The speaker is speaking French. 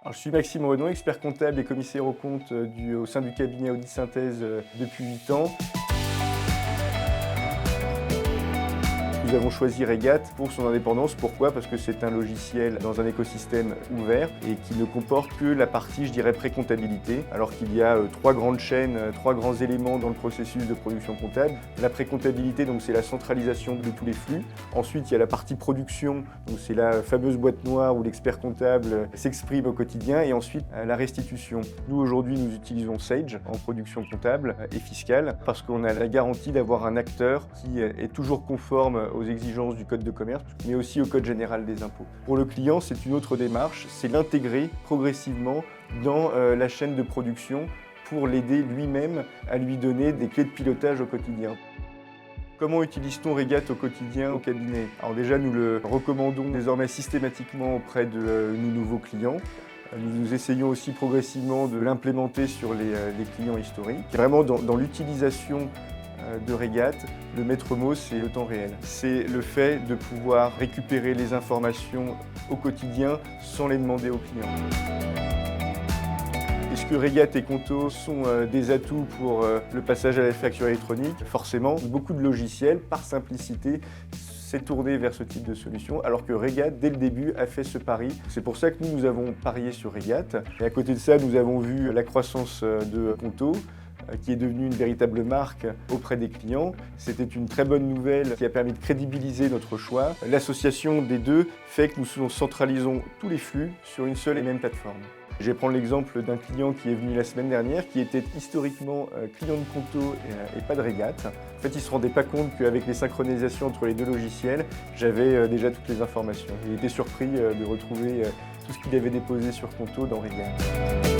Alors, je suis Maxime Redon, expert comptable et commissaire aux comptes au sein du cabinet Audit Synthèse depuis 8 ans. Nous avons choisi Regat pour son indépendance. Pourquoi? Parce que c'est un logiciel dans un écosystème ouvert et qui ne comporte que la partie, je dirais, pré-comptabilité, alors qu'il y a trois grandes chaînes, trois grands éléments dans le processus de production comptable. La pré-comptabilité, donc c'est la centralisation de tous les flux. Ensuite, il y a la partie production, donc c'est la fameuse boîte noire où l'expert comptable s'exprime au quotidien. Et ensuite, la restitution. Nous, aujourd'hui, nous utilisons Sage en production comptable et fiscale parce qu'on a la garantie d'avoir un acteur qui est toujours conforme aux exigences du Code de commerce, mais aussi au Code général des impôts. Pour le client, c'est une autre démarche, c'est l'intégrer progressivement dans la chaîne de production pour l'aider lui-même à lui donner des clés de pilotage au quotidien. Comment utilise-t-on Regat au quotidien au cabinet? Alors déjà, nous le recommandons désormais systématiquement auprès de nos nouveaux clients. Nous essayons aussi progressivement de l'implémenter sur les clients historiques. Vraiment, dans l'utilisation de Regat, le maître mot, c'est le temps réel. C'est le fait de pouvoir récupérer les informations au quotidien sans les demander aux clients. Est-ce que Regat et Conto sont des atouts pour le passage à la facture électronique? Forcément, beaucoup de logiciels, par simplicité, s'est tourné vers ce type de solution, alors que Regat, dès le début, a fait ce pari. C'est pour ça que nous avons parié sur Regat. Et à côté de ça, nous avons vu la croissance de Conto, qui est devenue une véritable marque auprès des clients. C'était une très bonne nouvelle qui a permis de crédibiliser notre choix. L'association des deux fait que nous centralisons tous les flux sur une seule et même plateforme. Je vais prendre l'exemple d'un client qui est venu la semaine dernière, qui était historiquement client de Conto et pas de Regat. En fait, il ne se rendait pas compte qu'avec les synchronisations entre les deux logiciels, j'avais déjà toutes les informations. Il était surpris de retrouver tout ce qu'il avait déposé sur Conto dans Regat.